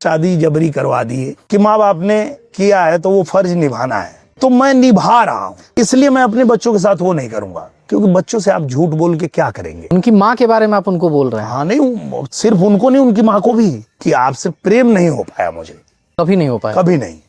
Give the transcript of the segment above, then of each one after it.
शादी जबरी करवा दी है कि माँ बाप ने किया है तो वो फर्ज निभाना है, तो मैं निभा रहा हूँ। इसलिए मैं अपने बच्चों के साथ वो नहीं करूंगा, क्योंकि बच्चों से आप झूठ बोल के क्या करेंगे। उनकी माँ के बारे में आप उनको बोल रहे हैं? हाँ नहीं, सिर्फ उनको नहीं, उनकी माँ को भी, कि आपसे प्रेम नहीं हो पाया मुझे, कभी नहीं हो पाया, कभी नहीं।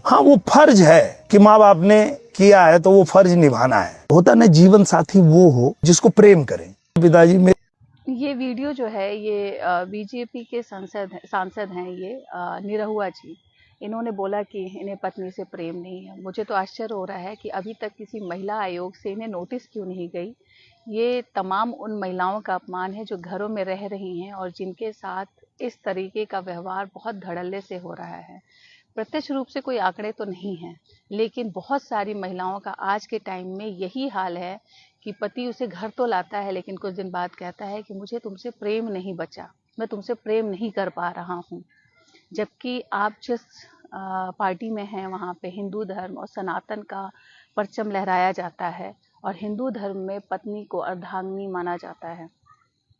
हाँ वो फर्ज है कि माँ बाप ने किया है तो वो फर्ज निभाना है। होता ना जीवन साथी वो हो जिसको प्रेम करें। पिताजी मेरे ये वीडियो जो है ये बीजेपी के सांसद हैं ये निरहुआ जी। इन्होंने बोला कि इन्हें पत्नी से प्रेम नहीं है। मुझे तो आश्चर्य हो रहा है कि अभी तक किसी महिला आयोग से इन्हें नोटिस क्यों नहीं गई। ये तमाम उन महिलाओं का अपमान है जो घरों में रह रही हैं और जिनके साथ इस तरीके का व्यवहार बहुत धड़ल्ले से हो रहा है। प्रत्यक्ष रूप से कोई आंकड़े तो नहीं हैं, लेकिन बहुत सारी महिलाओं का आज के टाइम में यही हाल है कि पति उसे घर तो लाता है लेकिन कुछ दिन बाद कहता है कि मुझे तुमसे प्रेम नहीं बचा, मैं तुमसे प्रेम नहीं कर पा रहा हूँ। जबकि आप जिस पार्टी में हैं वहाँ पे हिंदू धर्म और सनातन का परचम लहराया जाता है और हिंदू धर्म में पत्नी को अर्धांगिनी माना जाता है।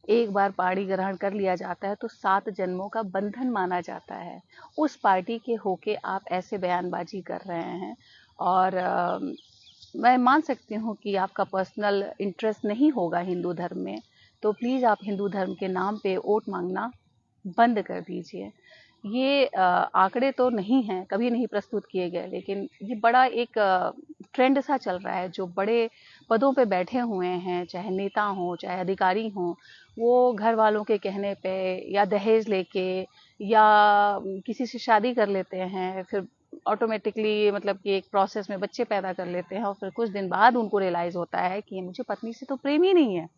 एक बार पाणी ग्रहण कर लिया जाता है तो 7 जन्मों का बंधन माना जाता है। उस पार्टी के होके आप ऐसे बयानबाजी कर रहे हैं और मैं मान सकती हूँ कि आपका पर्सनल इंटरेस्ट नहीं होगा हिंदू धर्म में, तो प्लीज़ आप हिंदू धर्म के नाम पे वोट मांगना बंद कर दीजिए। ये आंकड़े तो नहीं हैं, कभी नहीं प्रस्तुत किए गए, लेकिन ये बड़ा एक ट्रेंड सा चल रहा है। जो बड़े पदों पे बैठे हुए हैं, चाहे नेता हों चाहे अधिकारी हों, वो घर वालों के कहने पे या दहेज लेके या किसी से शादी कर लेते हैं, फिर ऑटोमेटिकली मतलब कि एक प्रोसेस में बच्चे पैदा कर लेते हैं और फिर कुछ दिन बाद उनको रियलाइज़ होता है कि मुझे पत्नी से तो प्रेम ही नहीं है।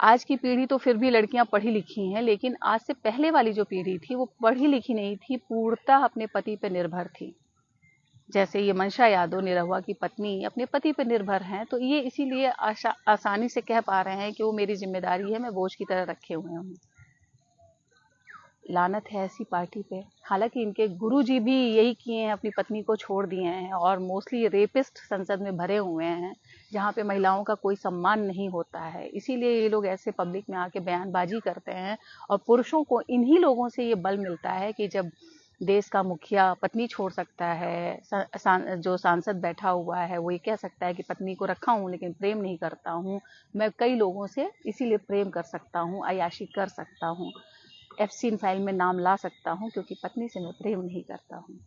आज की पीढ़ी तो फिर भी लड़कियां पढ़ी लिखी हैं, लेकिन आज से पहले वाली जो पीढ़ी थी वो पढ़ी लिखी नहीं थी, पूर्णतः अपने पति पर निर्भर थी। जैसे ये मंशा यादव निरहुआ की पत्नी अपने पति पर निर्भर हैं, तो ये इसीलिए आसानी से कह पा रहे हैं कि वो मेरी जिम्मेदारी है, मैं बोझ की तरह रखे हुए हूँ। लानत है ऐसी पार्टी पे। हालांकि इनके गुरुजी भी यही किए हैं, अपनी पत्नी को छोड़ दिए हैं और मोस्टली रेपिस्ट संसद में भरे हुए हैं, जहाँ पे महिलाओं का कोई सम्मान नहीं होता है। इसीलिए ये लोग ऐसे पब्लिक में आके बयानबाजी करते हैं और पुरुषों को इन्हीं लोगों से ये बल मिलता है कि जब देश का मुखिया पत्नी छोड़ सकता है, जो सांसद बैठा हुआ है वो ये कह सकता है कि पत्नी को रखा हूँ लेकिन प्रेम नहीं करता हूँ, मैं कई लोगों से इसीलिए प्रेम कर सकता हूँ, अय्याशी कर सकता हूँ, एफसीन फाइल में नाम ला सकता हूँ क्योंकि पत्नी से मैं प्रेम नहीं करता हूँ।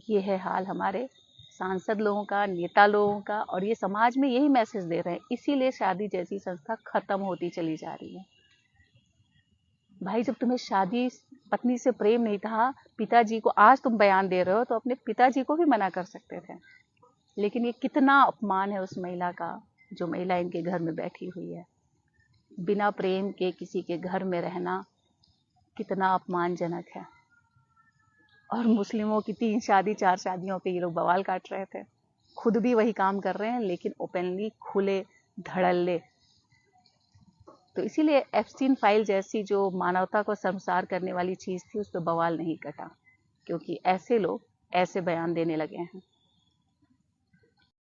ये है हाल हमारे सांसद लोगों का, नेता लोगों का, और ये समाज में यही मैसेज दे रहे हैं। इसीलिए शादी जैसी संस्था खत्म होती चली जा रही है। भाई जब तुम्हें शादी पत्नी से प्रेम नहीं था, पिताजी को आज तुम बयान दे रहे हो तो अपने पिताजी को भी मना कर सकते थे। लेकिन ये कितना अपमान है उस महिला का जो महिला इनके घर में बैठी हुई है। बिना प्रेम के किसी के घर में रहना कितना अपमानजनक है। और मुस्लिमों की 3 शादी 4 शादियों पे ये लोग बवाल काट रहे थे, खुद भी वही काम कर रहे हैं लेकिन ओपनली, खुले धड़ल्ले। तो इसीलिए एफस्टीन फाइल जैसी जो मानवता को शर्मसार करने वाली चीज़ थी उस पर बवाल नहीं कटा, क्योंकि ऐसे लोग ऐसे बयान देने लगे हैं।